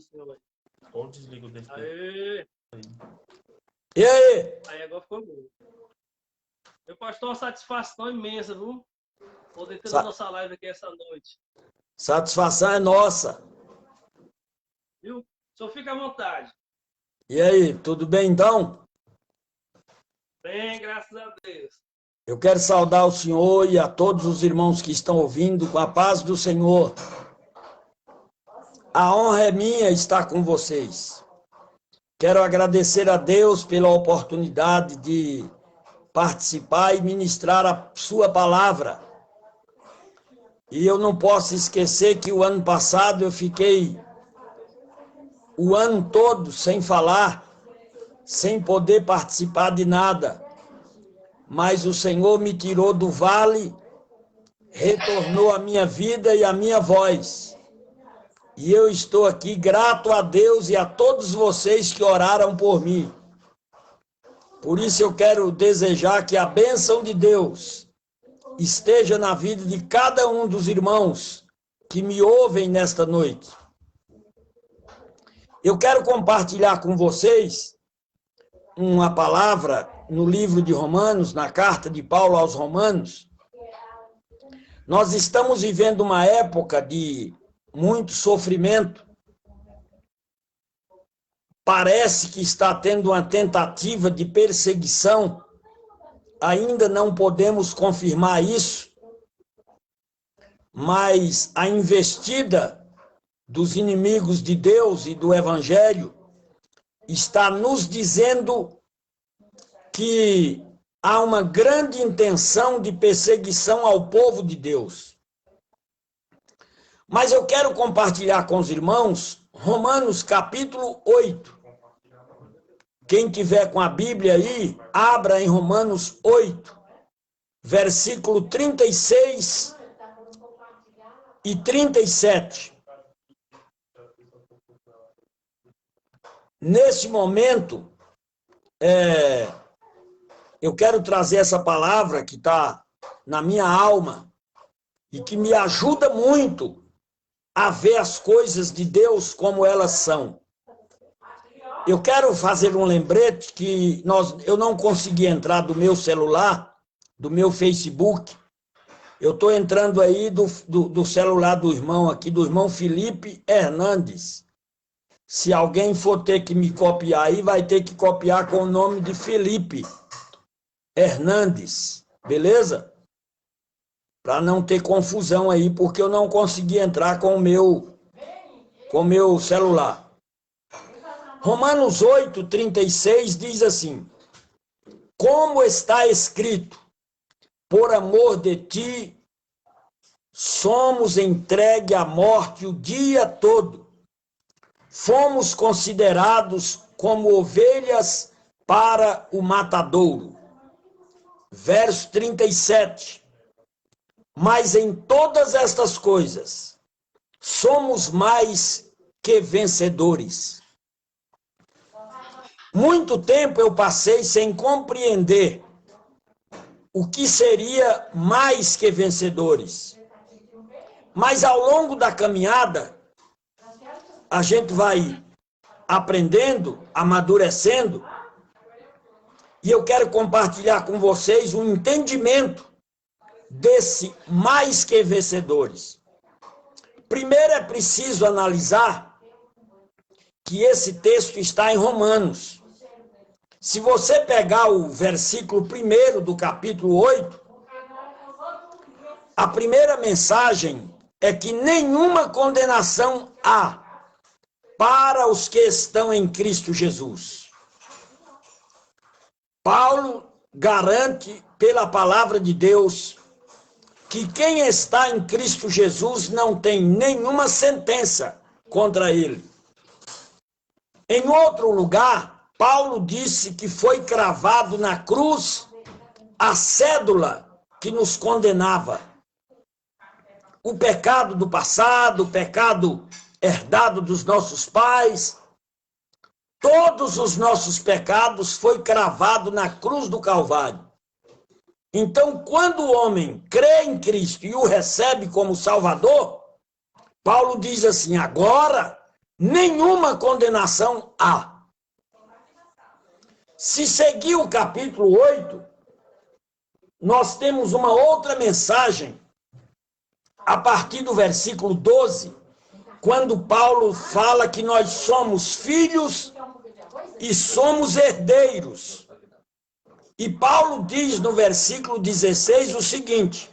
do senhor aí. Ou desliga o desse. Aê! E aí? Aí agora ficou bom. Meu pastor, uma satisfação imensa, viu? Poder ter na nossa live aqui essa noite. Satisfação é nossa. Viu? O senhor fica à vontade. E aí, tudo bem então? Bem, graças a Deus. Eu quero saudar o senhor e a todos os irmãos que estão ouvindo com a paz do Senhor. A honra é minha estar com vocês. Quero agradecer a Deus pela oportunidade de participar e ministrar a sua palavra. E eu não posso esquecer que o ano passado eu fiquei o ano todo sem falar, sem poder participar de nada. Mas o Senhor me tirou do vale, retornou a minha vida e a minha voz. E eu estou aqui grato a Deus e a todos vocês que oraram por mim. Por isso eu quero desejar que a bênção de Deus esteja na vida de cada um dos irmãos que me ouvem nesta noite. Eu quero compartilhar com vocês uma palavra no livro de Romanos, na carta de Paulo aos Romanos. Nós estamos vivendo uma época de muito sofrimento. Parece que está tendo uma tentativa de perseguição. Ainda não podemos confirmar isso, mas a investida dos inimigos de Deus e do Evangelho está nos dizendo que há uma grande intenção de perseguição ao povo de Deus. Mas eu quero compartilhar com os irmãos Romanos capítulo 8. Quem tiver com a Bíblia aí, abra em Romanos 8, versículo 36 e 37. Nesse momento, eu quero trazer essa palavra que está na minha alma e que me ajuda muito a ver as coisas de Deus como elas são. Eu quero fazer um lembrete que eu não consegui entrar do meu celular, do meu Facebook. Eu estou entrando aí do celular do irmão aqui, do irmão Felipe Hernandes. Se alguém for ter que me copiar aí, vai ter que copiar com o nome de Felipe Hernandes, beleza? Para não ter confusão aí, porque eu não consegui entrar com o meu celular. Romanos 8, 36 diz assim: como está escrito, por amor de ti, somos entregue à morte o dia todo. Fomos considerados como ovelhas para o matadouro. Verso 37. Mas em todas estas coisas, somos mais que vencedores. Muito tempo eu passei sem compreender o que seria mais que vencedores. Mas ao longo da caminhada, a gente vai aprendendo, amadurecendo, e eu quero compartilhar com vocês um entendimento desse mais que vencedores. Primeiro é preciso analisar que esse texto está em Romanos. Se você pegar o versículo 1 do capítulo 8, a primeira mensagem é que nenhuma condenação há para os que estão em Cristo Jesus. Paulo garante pela palavra de Deus que quem está em Cristo Jesus não tem nenhuma sentença contra ele. Em outro lugar, Paulo disse que foi cravado na cruz a cédula que nos condenava. O pecado do passado, o pecado herdado dos nossos pais, todos os nossos pecados foi cravado na cruz do Calvário. Então, quando o homem crê em Cristo e o recebe como Salvador, Paulo diz assim: agora nenhuma condenação há. Se seguir o capítulo 8, nós temos uma outra mensagem, a partir do versículo 12, quando Paulo fala que nós somos filhos e somos herdeiros. E Paulo diz no versículo 16 o seguinte: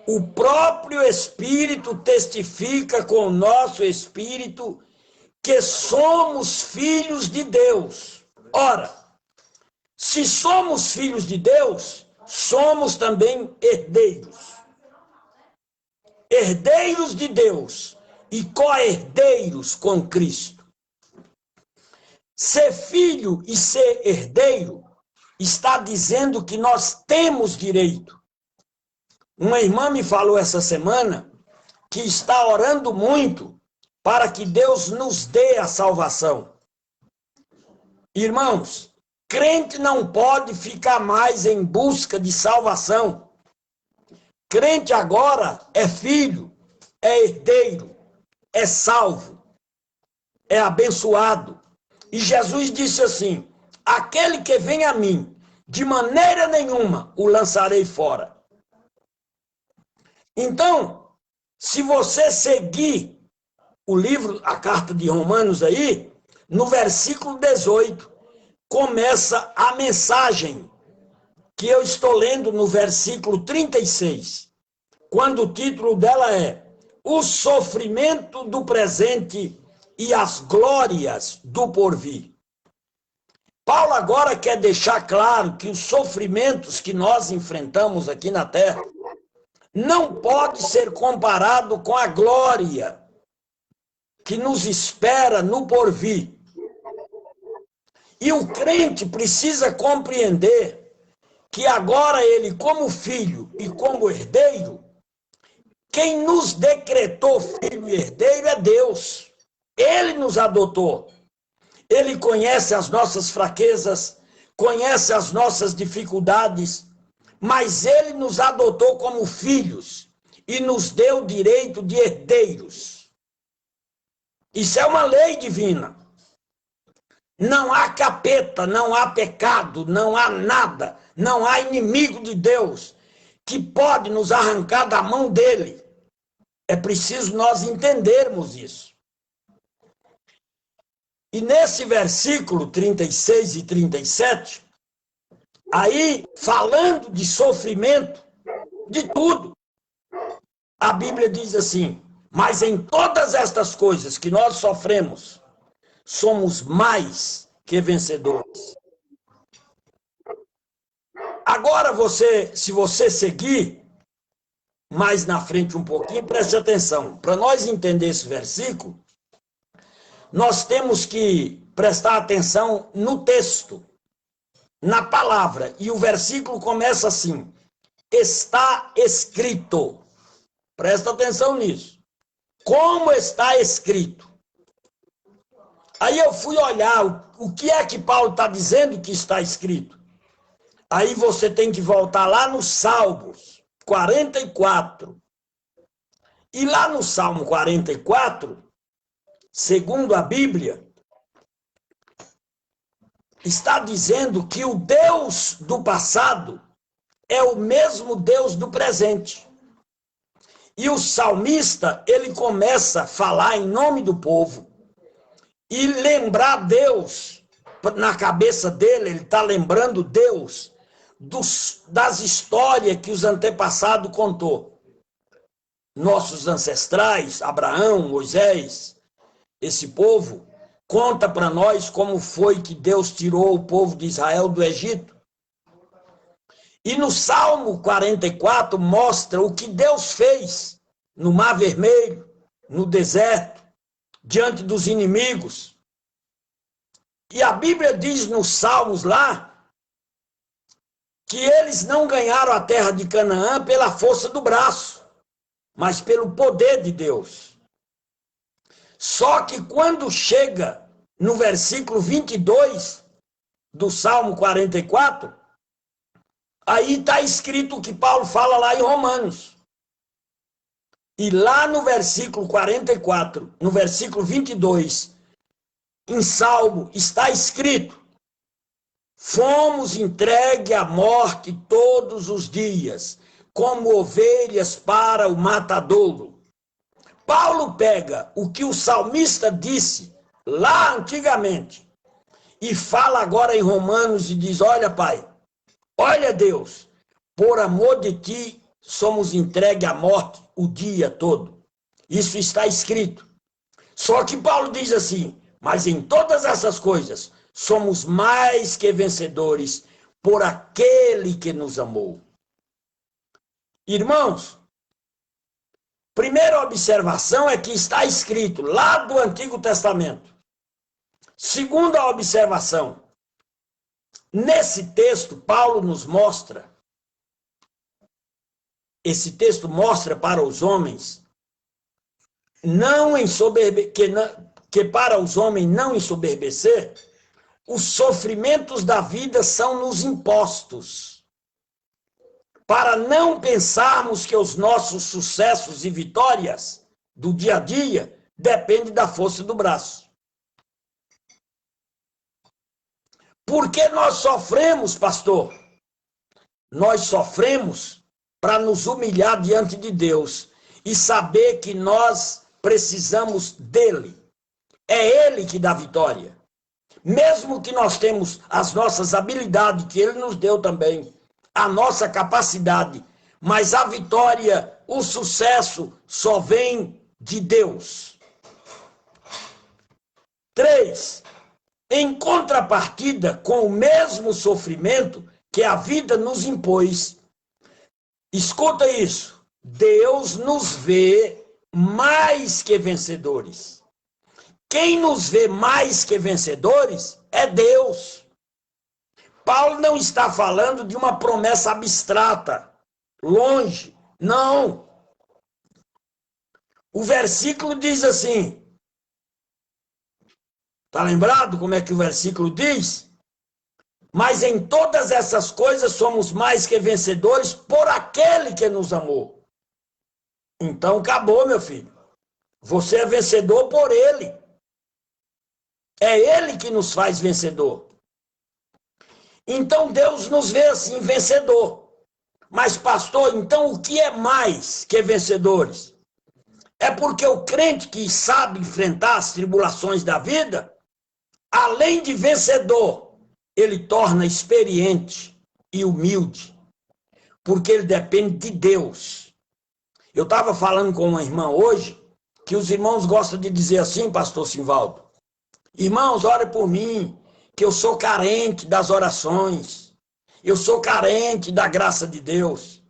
o próprio Espírito testifica com o nosso Espírito que somos filhos de Deus. Ora, se somos filhos de Deus, somos também herdeiros. Herdeiros de Deus e co-herdeiros com Cristo. Ser filho e ser herdeiro está dizendo que nós temos direito. Uma irmã me falou essa semana que está orando muito para que Deus nos dê a salvação. Irmãos, crente não pode ficar mais em busca de salvação. Crente agora é filho, é herdeiro, é salvo, é abençoado. E Jesus disse assim: aquele que vem a mim, de maneira nenhuma o lançarei fora. Então, se você seguir o livro, a carta de Romanos aí, no versículo 18, começa a mensagem que eu estou lendo no versículo 36, quando o título dela é O Sofrimento do Presente e as Glórias do Porvir. Paulo agora quer deixar claro que os sofrimentos que nós enfrentamos aqui na terra não pode ser comparado com a glória que nos espera no porvir. E o crente precisa compreender que agora ele, como filho e como herdeiro, quem nos decretou filho e herdeiro é Deus. Ele nos adotou. Ele conhece as nossas fraquezas, conhece as nossas dificuldades, mas ele nos adotou como filhos e nos deu o direito de herdeiros. Isso é uma lei divina. Não há capeta, não há pecado, não há nada, não há inimigo de Deus que pode nos arrancar da mão dele. É preciso nós entendermos isso. E nesse versículo 36 e 37, aí, falando de sofrimento, de tudo, a Bíblia diz assim: mas em todas estas coisas que nós sofremos, somos mais que vencedores. Agora se você seguir mais na frente um pouquinho, preste atenção. Para nós entender esse versículo, nós temos que prestar atenção no texto, na palavra. E o versículo começa assim: está escrito. Presta atenção nisso. Como está escrito? Aí eu fui olhar o que é que Paulo está dizendo que está escrito. Aí você tem que voltar lá no Salmos 44. E lá no Salmo 44, segundo a Bíblia, está dizendo que o Deus do passado é o mesmo Deus do presente. E o salmista, ele começa a falar em nome do povo e lembrar Deus, na cabeça dele, ele está lembrando Deus das histórias que os antepassados contou. Nossos ancestrais, Abraão, Moisés, esse povo, conta para nós como foi que Deus tirou o povo de Israel do Egito. E no Salmo 44 mostra o que Deus fez no Mar Vermelho, no deserto, diante dos inimigos. E a Bíblia diz nos Salmos lá que eles não ganharam a terra de Canaã pela força do braço, mas pelo poder de Deus. Só que quando chega no versículo 22 do Salmo 44, aí está escrito o que Paulo fala lá em Romanos. E lá no versículo 44, no versículo 22, em Salmo, está escrito: fomos entregue à morte todos os dias, como ovelhas para o matadouro. Paulo pega o que o salmista disse lá antigamente e fala agora em Romanos e diz: olha, Pai, olha, Deus, por amor de ti somos entregue à morte o dia todo. Isso está escrito. Só que Paulo diz assim: mas em todas essas coisas somos mais que vencedores por aquele que nos amou. Irmãos, primeira observação é que está escrito lá do Antigo Testamento. Segunda observação, nesse texto, Paulo nos mostra, esse texto mostra para os homens, que para os homens não ensoberbecer, os sofrimentos da vida são nos impostos, para não pensarmos que os nossos sucessos e vitórias do dia a dia dependem da força do braço. Por que nós sofremos, pastor? Nós sofremos para nos humilhar diante de Deus e saber que nós precisamos dele. É ele que dá vitória. Mesmo que nós temos as nossas habilidades, que ele nos deu também, a nossa capacidade, mas a vitória, o sucesso só vem de Deus. 3. Em contrapartida com o mesmo sofrimento que a vida nos impôs, escuta isso, Deus nos vê mais que vencedores. Quem nos vê mais que vencedores é Deus. Paulo não está falando de uma promessa abstrata, longe, não. O versículo diz assim, está lembrado como é que o versículo diz? Mas em todas essas coisas somos mais que vencedores por aquele que nos amou. Então acabou, meu filho. Você é vencedor por ele. É ele que nos faz vencedor. Então Deus nos vê assim, vencedor. Mas, pastor, então o que é mais que vencedores? É porque o crente que sabe enfrentar as tribulações da vida, além de vencedor, ele torna experiente e humilde, porque ele depende de Deus. Eu estava falando com uma irmã hoje, que os irmãos gostam de dizer assim, pastor Simvaldo: irmãos, ore por mim, que eu sou carente das orações, eu sou carente da graça de Deus.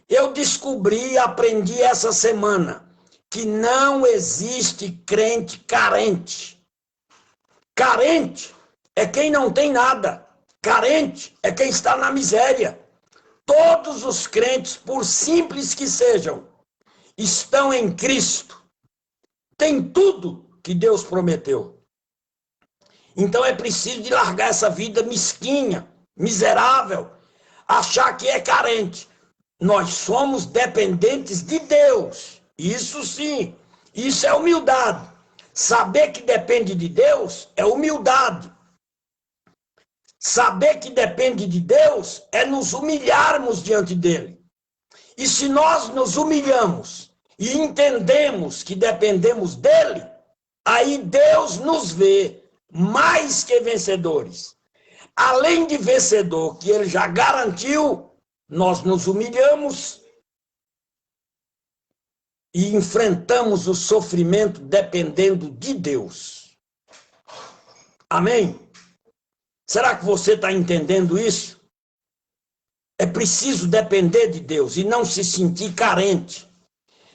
Eu descobri e aprendi essa semana que não existe crente carente. Carente é quem não tem nada. Carente é quem está na miséria. Todos os crentes, por simples que sejam, estão em Cristo. Tem tudo que Deus prometeu. Então é preciso de largar essa vida mesquinha, miserável, achar que é carente. Nós somos dependentes de Deus. Isso sim, isso é humildade. Saber que depende de Deus é humildade. Saber que depende de Deus é nos humilharmos diante dele. E se nós nos humilhamos e entendemos que dependemos dele, aí Deus nos vê mais que vencedores. Além de vencedor, que ele já garantiu, nós nos humilhamos e enfrentamos o sofrimento dependendo de Deus. Amém? Será que você está entendendo isso? É preciso depender de Deus e não se sentir carente.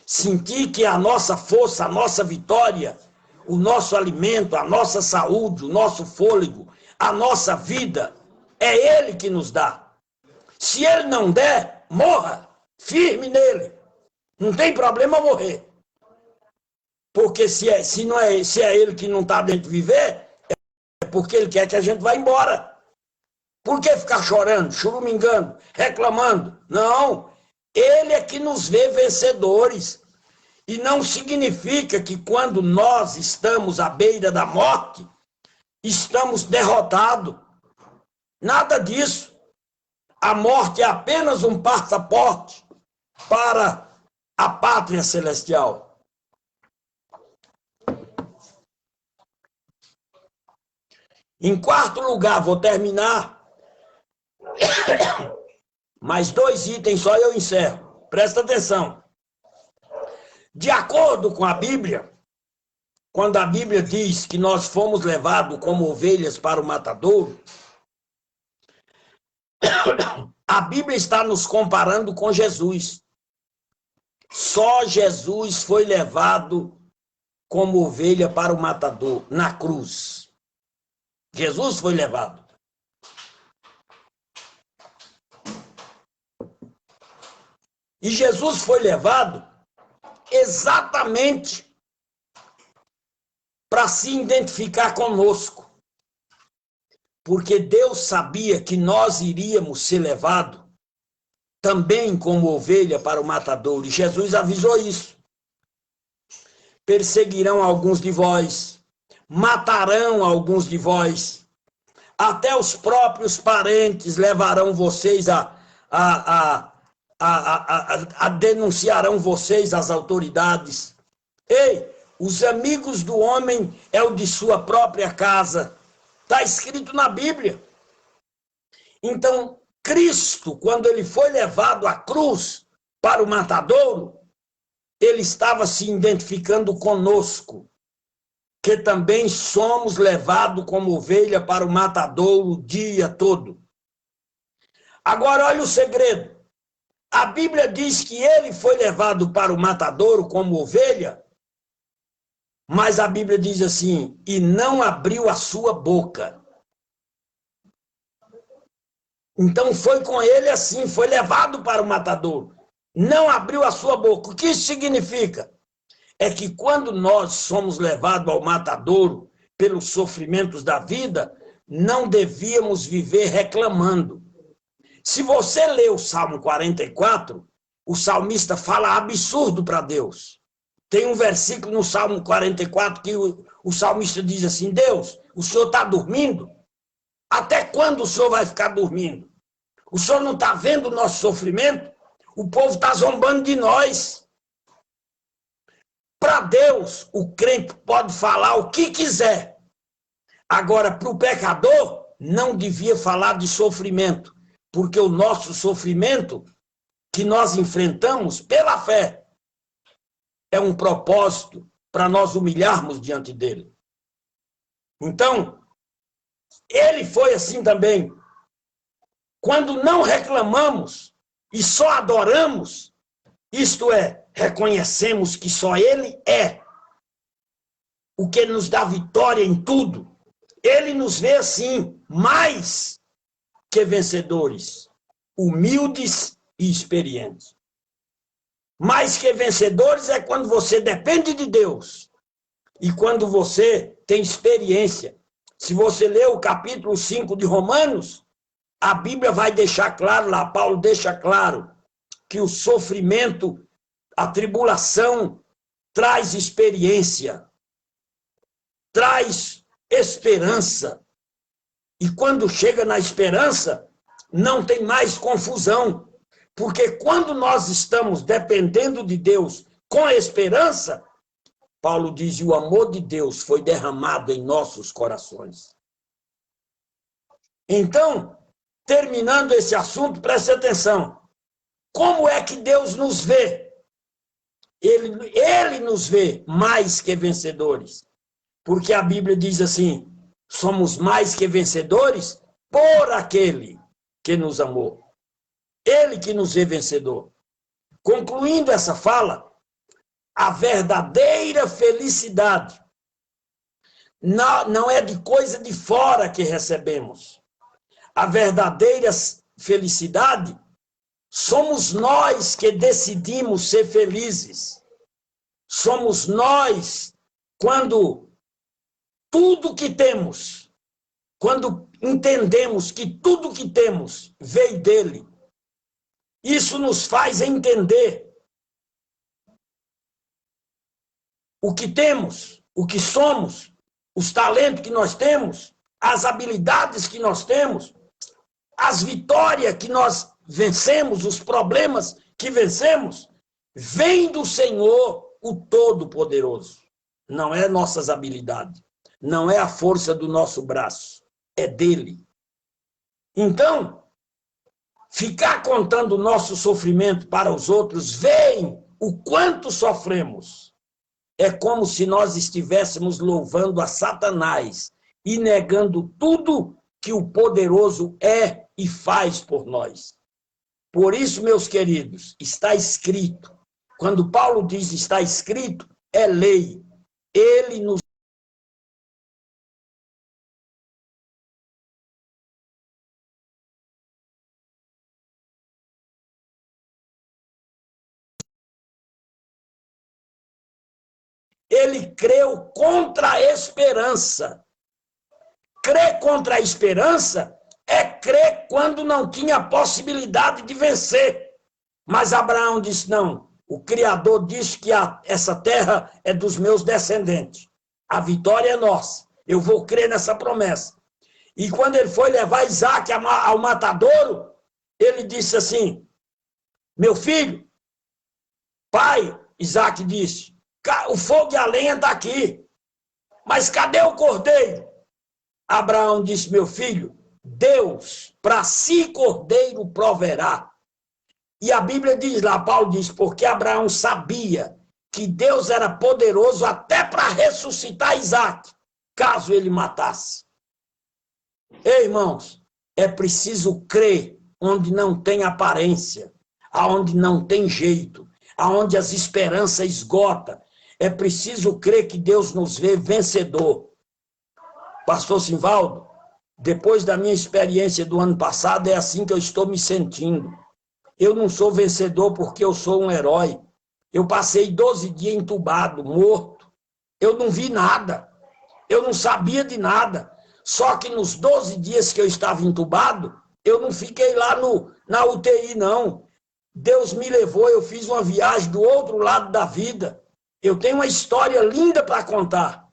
Sentir que a nossa força, a nossa vitória, o nosso alimento, a nossa saúde, o nosso fôlego, a nossa vida, é Ele que nos dá. Se Ele não der, morra, firme nele. Não tem problema morrer. Porque se é Ele que não está dentro de viver, é porque Ele quer que a gente vá embora. Por que ficar chorando, churumingando, reclamando? Não. Ele é que nos vê vencedores. E não significa que quando nós estamos à beira da morte, estamos derrotados. Nada disso. A morte é apenas um passaporte para a pátria celestial. Em quarto lugar, vou terminar. Mais 2 itens, só eu encerro. Presta atenção. De acordo com a Bíblia, quando a Bíblia diz que nós fomos levados como ovelhas para o matadouro, a Bíblia está nos comparando com Jesus. Só Jesus foi levado como ovelha para o matador, na cruz. Jesus foi levado. E Jesus foi levado exatamente para se identificar conosco. Porque Deus sabia que nós iríamos ser levados também como ovelha para o matadouro. E Jesus avisou isso. Perseguirão alguns de vós, matarão alguns de vós, até os próprios parentes levarão vocês denunciarão vocês às autoridades. Ei, os amigos do homem é o de sua própria casa. Está escrito na Bíblia. Então, Cristo, quando ele foi levado à cruz para o matadouro, ele estava se identificando conosco, que também somos levados como ovelha para o matadouro o dia todo. Agora, olha o segredo. A Bíblia diz que ele foi levado para o matadouro como ovelha, mas a Bíblia diz assim, e não abriu a sua boca. Então foi com ele assim, foi levado para o matadouro. Não abriu a sua boca. O que isso significa? É que quando nós somos levados ao matadouro pelos sofrimentos da vida, não devíamos viver reclamando. Se você lê o Salmo 44, o salmista fala absurdo para Deus. Tem um versículo no Salmo 44 que o salmista diz assim, Deus, o Senhor está dormindo? Até quando o Senhor vai ficar dormindo? O Senhor não está vendo o nosso sofrimento? O povo está zombando de nós. Para Deus, o crente pode falar o que quiser. Agora, para o pecador, não devia falar de sofrimento, porque o nosso sofrimento que nós enfrentamos pela fé é um propósito para nós humilharmos diante dele. Então, ele foi assim também. Quando não reclamamos e só adoramos, isto é, reconhecemos que só ele é o que nos dá vitória em tudo. Ele nos vê assim, mais que vencedores, humildes e experientes. Mais que vencedores é quando você depende de Deus e quando você tem experiência. Se você ler o capítulo 5 de Romanos, a Bíblia vai deixar claro lá, Paulo deixa claro, que o sofrimento, a tribulação, traz experiência, traz esperança. E quando chega na esperança, não tem mais confusão. Porque quando nós estamos dependendo de Deus com a esperança, Paulo diz, o amor de Deus foi derramado em nossos corações. Então, terminando esse assunto, preste atenção. Como é que Deus nos vê? Ele nos vê mais que vencedores. Porque a Bíblia diz assim, somos mais que vencedores por aquele que nos amou. Ele que nos vê vencedor. Concluindo essa fala, a verdadeira felicidade não é de coisa de fora que recebemos. A verdadeira felicidade somos nós que decidimos ser felizes. Somos nós quando tudo que temos, quando entendemos que tudo que temos veio dele. Isso nos faz entender o que temos, o que somos, os talentos que nós temos, as habilidades que nós temos, as vitórias que nós vencemos, os problemas que vencemos, vem do Senhor, o Todo-Poderoso. Não é nossas habilidades, não é a força do nosso braço, é dele. Então, ficar contando o nosso sofrimento para os outros, veem o quanto sofremos. É como se nós estivéssemos louvando a Satanás e negando tudo que o poderoso é e faz por nós. Por isso, meus queridos, está escrito. Quando Paulo diz está escrito, é lei. Ele nos ele creu contra a esperança. Crer contra a esperança é crer quando não tinha possibilidade de vencer. Mas Abraão disse, não, o Criador disse que essa terra é dos meus descendentes. A vitória é nossa. Eu vou crer nessa promessa. E quando ele foi levar Isaac ao matadouro, ele disse assim, meu filho, pai, Isaac disse, o fogo e a lenha está aqui, mas cadê o cordeiro? Abraão disse, meu filho, Deus para si cordeiro proverá. E a Bíblia diz lá, Paulo diz, porque Abraão sabia que Deus era poderoso até para ressuscitar Isaac, caso ele matasse. Ei, irmãos, é preciso crer onde não tem aparência, aonde não tem jeito, aonde as esperanças esgotam. É preciso crer que Deus nos vê vencedor. Pastor Simvaldo, depois da minha experiência do ano passado, é assim que eu estou me sentindo. Eu não sou vencedor porque eu sou um herói. Eu passei 12 dias entubado, morto. Eu não vi nada. Eu não sabia de nada. Só que nos 12 dias que eu estava entubado, eu não fiquei lá na UTI, não. Deus me levou, eu fiz uma viagem do outro lado da vida. Eu tenho uma história linda para contar.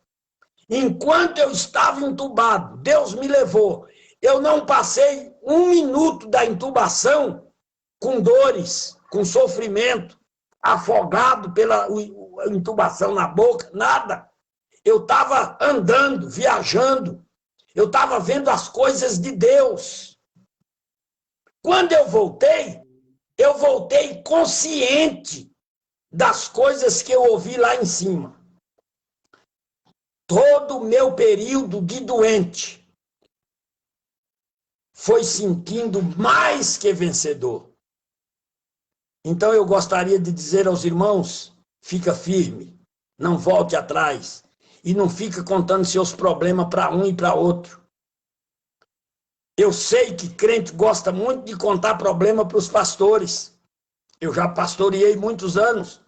Enquanto eu estava entubado, Deus me levou. Eu não passei 1 minuto da intubação com dores, com sofrimento, afogado pela intubação na boca, nada. Eu estava andando, viajando. Eu estava vendo as coisas de Deus. Quando eu voltei consciente das coisas que eu ouvi lá em cima. Todo o meu período de doente foi sentindo mais que vencedor. Então eu gostaria de dizer aos irmãos, fica firme, não volte atrás e não fica contando seus problemas para um e para outro. Eu sei que crente gosta muito de contar problema para os pastores. Eu já pastoreei muitos anos.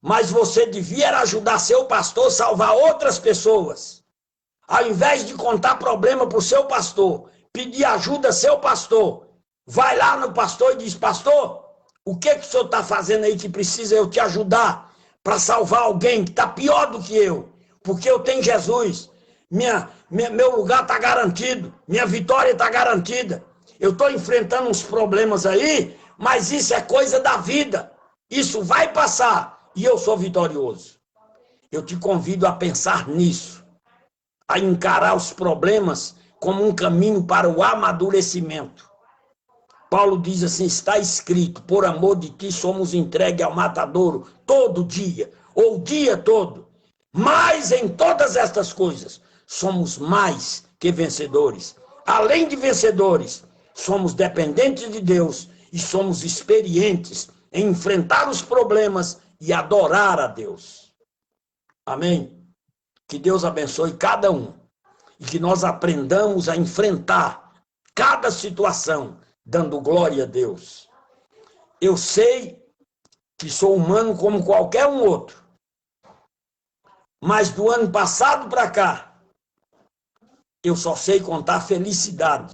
Mas você devia ajudar seu pastor a salvar outras pessoas. Ao invés de contar problema para o seu pastor, pedir ajuda ao seu pastor, vai lá no pastor e diz, pastor, o que o senhor está fazendo aí que precisa eu te ajudar para salvar alguém que está pior do que eu? Porque eu tenho Jesus, meu lugar está garantido, minha vitória está garantida. Eu estou enfrentando uns problemas aí, mas isso é coisa da vida. Isso vai passar. E eu sou vitorioso. Eu te convido a pensar nisso, a encarar os problemas como um caminho para o amadurecimento. Paulo diz assim, está escrito, por amor de ti somos entregues ao matadouro todo dia, ou o dia todo. Mas em todas estas coisas, somos mais que vencedores. Além de vencedores, somos dependentes de Deus e somos experientes em enfrentar os problemas e adorar a Deus. Amém? Que Deus abençoe cada um e que nós aprendamos a enfrentar cada situação dando glória a Deus. Eu sei que sou humano como qualquer um outro, mas do ano passado para cá, eu só sei contar felicidade.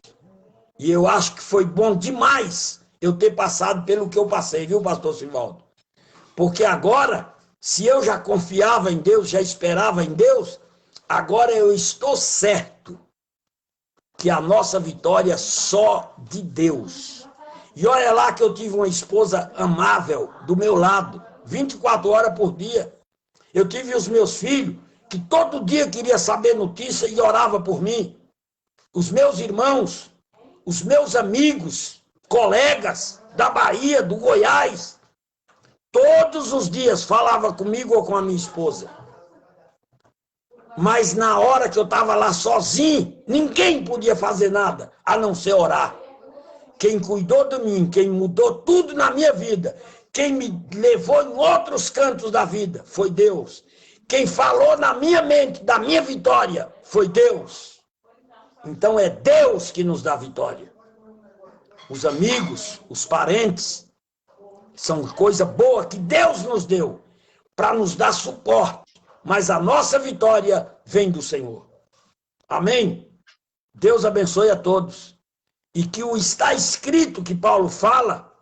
E eu acho que foi bom demais eu ter passado pelo que eu passei, viu, pastor Simvaldo? Porque agora, Se eu já confiava em Deus, já esperava em Deus, agora eu estou certo que a nossa vitória é só de Deus. E olha lá que eu tive uma esposa amável do meu lado, 24 horas por dia. Eu tive os meus filhos, que todo dia queria saber notícia e orava por mim. Os meus irmãos, os meus amigos, colegas da Bahia, do Goiás, todos os dias falava comigo ou com a minha esposa. Mas na hora que eu estava lá sozinho, ninguém podia fazer nada, a não ser orar. Quem cuidou de mim, quem mudou tudo na minha vida, quem me levou em outros cantos da vida, foi Deus. Quem falou na minha mente da minha vitória, foi Deus. Então é Deus que nos dá vitória. Os amigos, os parentes, são coisa boa que Deus nos deu para nos dar suporte. Mas a nossa vitória vem do Senhor. Amém? Deus abençoe a todos. E que o está escrito que Paulo fala,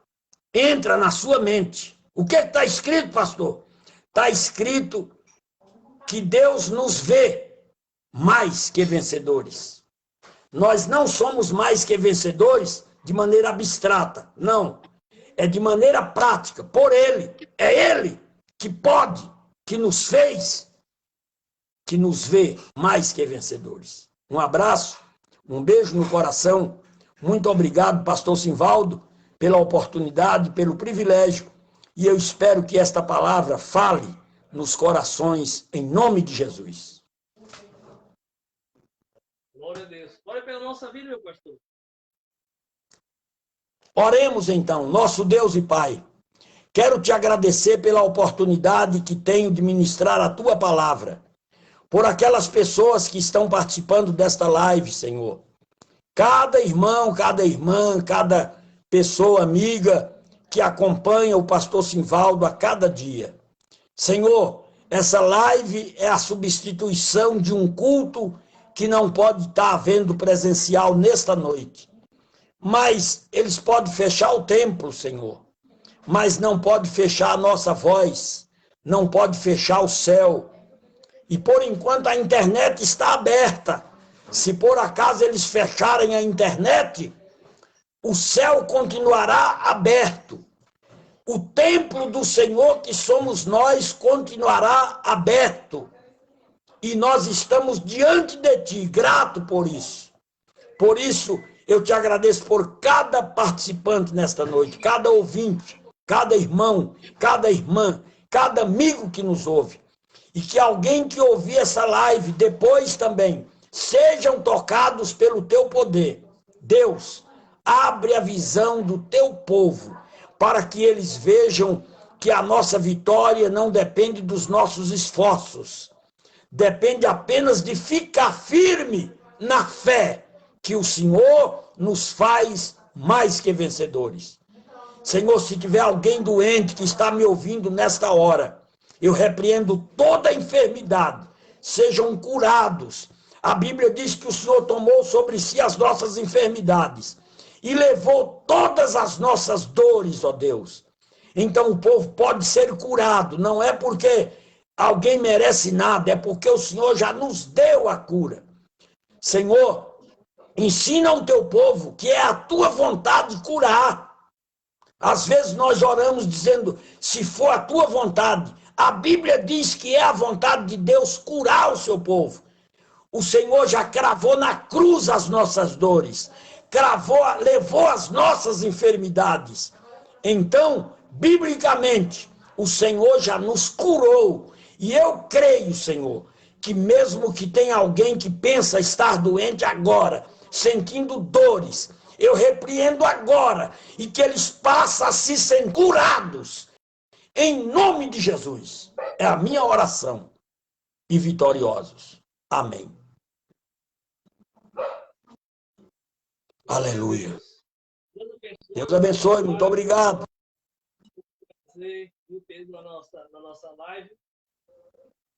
entra na sua mente. O que está escrito, pastor? Está escrito que Deus nos vê mais que vencedores. Nós não somos mais que vencedores de maneira abstrata, não. É de maneira prática, por Ele. É Ele que pode, que nos fez, que nos vê mais que vencedores. Um abraço, um beijo no coração. Muito obrigado, pastor Simvaldo, pela oportunidade, pelo privilégio. E eu espero que esta palavra fale nos corações, em nome de Jesus. Glória a Deus. Glória pela nossa vida, meu pastor. Oremos então, nosso Deus e Pai. Quero te agradecer pela oportunidade que tenho de ministrar a tua palavra. Por aquelas pessoas que estão participando desta live, Senhor. Cada irmão, cada irmã, cada pessoa amiga que acompanha o pastor Simvaldo a cada dia. Senhor, essa live é a substituição de um culto que não pode estar havendo presencial nesta noite. Mas eles podem fechar o templo, Senhor. Mas não pode fechar a nossa voz, não pode fechar o céu. E por enquanto a internet está aberta. Se por acaso eles fecharem a internet, o céu continuará aberto. O templo do Senhor, que somos nós, continuará aberto. E nós estamos diante de ti, grato por isso. Por isso, eu te agradeço por cada participante nesta noite, cada ouvinte, cada irmão, cada irmã, cada amigo que nos ouve. E que alguém que ouvir essa live depois também sejam tocados pelo teu poder. Deus, abre a visão do teu povo para que eles vejam que a nossa vitória não depende dos nossos esforços. Depende apenas de ficar firme na fé que o Senhor nos faz mais que vencedores. Senhor, se tiver alguém doente que está me ouvindo nesta hora, eu repreendo toda a enfermidade, sejam curados. A Bíblia diz que o Senhor tomou sobre si as nossas enfermidades e levou todas as nossas dores, ó Deus. Então o povo pode ser curado, não é porque alguém merece nada, é porque o Senhor já nos deu a cura. Senhor, ensina ao teu povo que é a tua vontade curar. Às vezes nós oramos dizendo, se for a tua vontade. A Bíblia diz que é a vontade de Deus curar o seu povo. O Senhor já cravou na cruz as nossas dores, levou as nossas enfermidades. Então, biblicamente, o Senhor já nos curou. E eu creio, Senhor, que mesmo que tenha alguém que pensa estar doente agora, sentindo dores, eu repreendo agora e que eles passem a se sentir curados. Em nome de Jesus. É a minha oração. E vitoriosos. Amém. Aleluia. Deus abençoe. Muito obrigado. Na nossa live.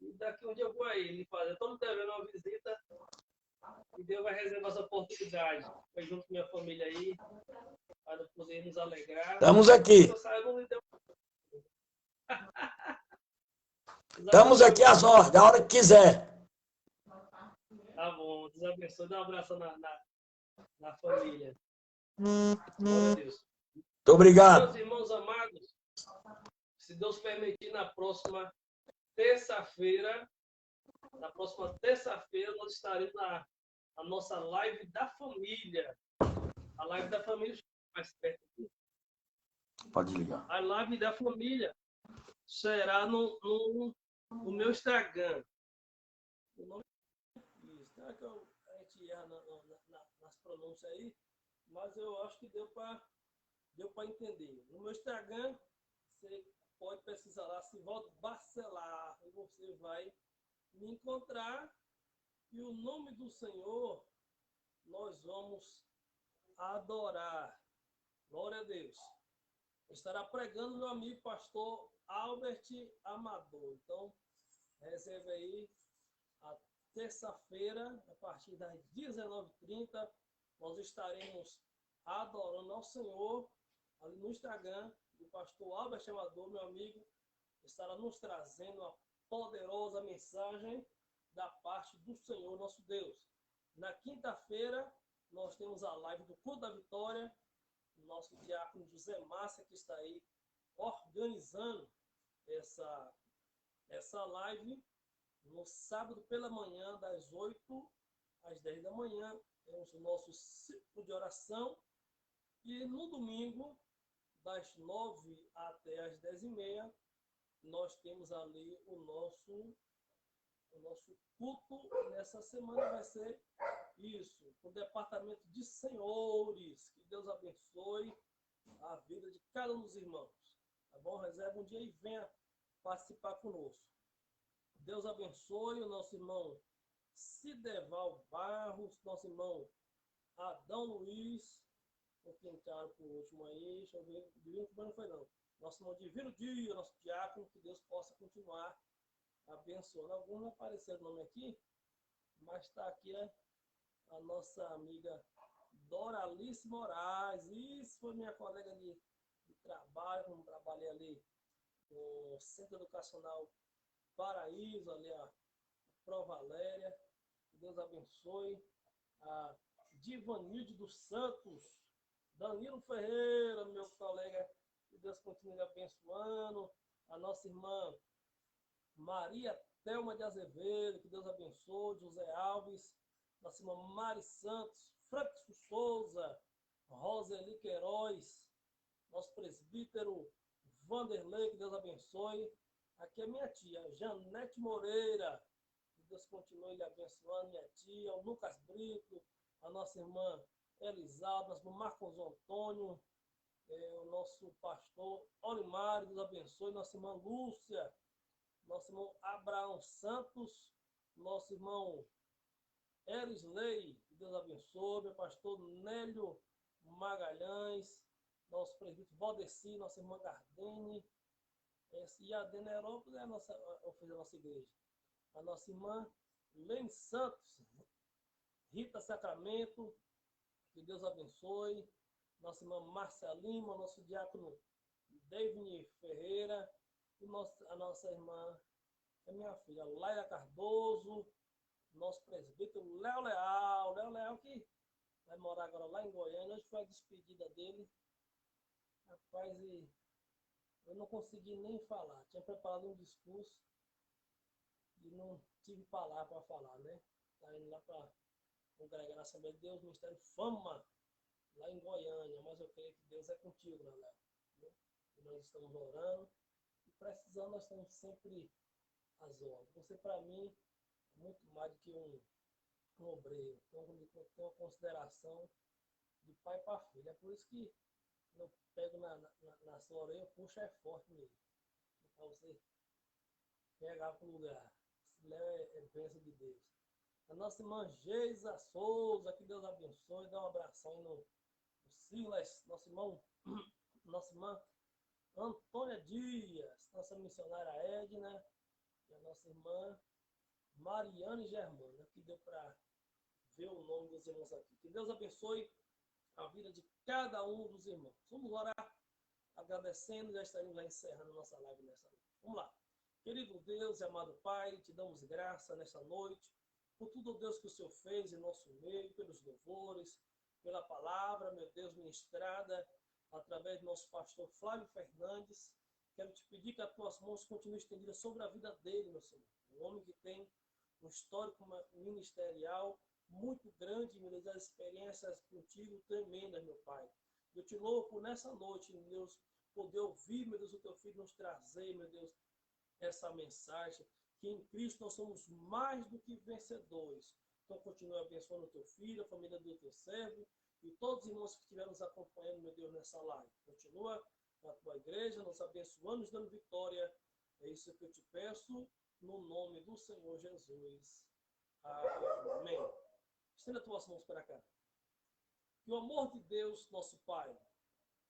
E daqui um dia eu vou aí lhe fazer. Estou devendo uma visita. E Deus vai reservar essa oportunidade. Foi junto com minha família aí. Para poder nos alegrar. Estamos aqui. Estamos aqui às ordens, a hora que quiser. Tá bom, Deus abençoe. Dá um abraço na família. Glória a Deus. Muito obrigado. Meus irmãos amados, se Deus permitir, na próxima terça-feira, nós estaremos na nossa live da família. A live da família mais perto aqui. Pode ligar. A live da família será no meu Instagram. O nome isso, não é que a gente erra nas pronúncias aí, mas eu acho que deu para entender. No meu Instagram, você pode pesquisar lá, Sivaldo Bacelar, e você vai me encontrar. E o nome do Senhor nós vamos adorar. Glória a Deus. Estará pregando meu amigo pastor Albert Amador. Então, reserve aí a terça-feira, a partir das 19h30, nós estaremos adorando ao Senhor ali no Instagram. O pastor Albert Amador, meu amigo, estará nos trazendo uma poderosa mensagem da parte do Senhor nosso Deus. Na quinta-feira, nós temos a live do Culto da Vitória. Nosso diácono José Márcia, que está aí organizando essa live. No sábado pela manhã, das 8 às 10 da manhã, temos o nosso ciclo de oração. E no domingo, das 9 até as 10h30, nós temos ali o nosso culto. Nessa semana vai ser isso, o departamento de senhores. Que Deus abençoe a vida de cada um dos irmãos. Tá bom? Reserva um dia e venha participar conosco. Deus abençoe o nosso irmão Cideval Barros, nosso irmão Adão Luiz, um pouquinho entraram por último aí, deixa eu ver, não foi não. Nosso irmão Divino Dia, nosso diácono, que Deus possa continuar abençoando. Alguns não apareceram o nome aqui, mas está aqui a nossa amiga Doralice Moraes. Isso foi minha colega de trabalho, como trabalhei ali no Centro Educacional Paraíso, ali a Pro Valéria. Que Deus abençoe. A Divanilde dos Santos, Danilo Ferreira, meu colega, que Deus continue abençoando. A nossa irmã Maria Thelma de Azevedo, que Deus abençoe. José Alves, nossa irmã Mari Santos, Francisco Souza, Roseli Queiroz, nosso presbítero Vanderlei, que Deus abençoe. Aqui é minha tia, Janete Moreira, que Deus continue lhe abençoando, minha tia, o Lucas Brito, a nossa irmã Elisalda, nosso irmão Marcos Antônio, o nosso pastor Olimar, que Deus abençoe, nossa irmã Lúcia, nosso irmão Abraão Santos, nosso irmão Erisley, que Deus abençoe, meu pastor Nélio Magalhães, nosso presbítero Valdeci, nossa irmã Gardene, e a Denerópolis é a nossa igreja. A nossa irmã Lene Santos, Rita Sacramento, que Deus abençoe. Nossa irmã Márcia Lima, nosso diácono David Ferreira, e a nossa irmã, é minha filha, Laila Cardoso, nosso presbítero Léo Leal, que vai morar agora lá em Goiânia. Hoje foi a despedida dele. Rapaz, eu não consegui nem falar. Tinha preparado um discurso e não tive palavra para falar, né? Tá indo lá para congregar na Assembleia de Deus, Ministério Fama, lá em Goiânia. Mas eu creio que Deus é contigo, né, Léo? Né? E nós estamos orando e precisando, nós estamos sempre às ordens. Você, para mim, é muito mais do que um obreiro. Então, tem uma consideração de pai para filho. É por isso que eu pego na sua orelha, puxa, é forte mesmo. Para você pegar para o lugar. Esse Léo é bênção de Deus. A nossa irmã Geisa Souza, que Deus abençoe. Dá um abração aí no Silas, nossa irmã Antônia Dias, nossa missionária Edna, e a nossa irmã Mariane Germana, que deu para ver o nome dos irmãos aqui. Que Deus abençoe a vida de cada um dos irmãos. Vamos orar agradecendo, já estaremos lá encerrando nossa live nessa noite. Vamos lá. Querido Deus e amado Pai, te damos graça nessa noite, por tudo, Deus, que o Senhor fez em nosso meio, pelos louvores, pela palavra, meu Deus, ministrada através do nosso pastor Flávio Fernandes. Quero te pedir que as tuas mãos continuem estendidas sobre a vida dele, meu Senhor. Um homem que tem um histórico ministerial muito grande, meu Deus, as experiências contigo tremendas, meu Pai. Eu te louvo por nessa noite, meu Deus, poder ouvir, meu Deus, o teu filho nos trazer, meu Deus, essa mensagem, que em Cristo nós somos mais do que vencedores. Então continue abençoando o teu filho, a família do teu servo e todos os irmãos que estiveram nos acompanhando, meu Deus, nessa live. Continua com a tua igreja, nos abençoando, nos dando vitória. É isso que eu te peço, no nome do Senhor Jesus. Amém. Estenda as tuas mãos para cá. Que o amor de Deus, nosso Pai,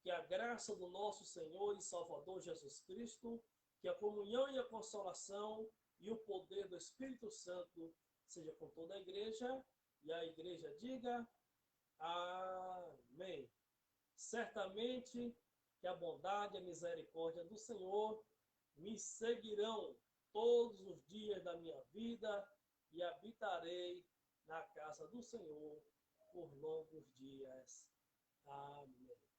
que a graça do nosso Senhor e Salvador Jesus Cristo, que a comunhão e a consolação e o poder do Espírito Santo seja com toda a igreja, e a igreja diga amém. Certamente que a bondade e a misericórdia do Senhor me seguirão todos os dias da minha vida e habitarei na casa do Senhor por longos dias. Amém.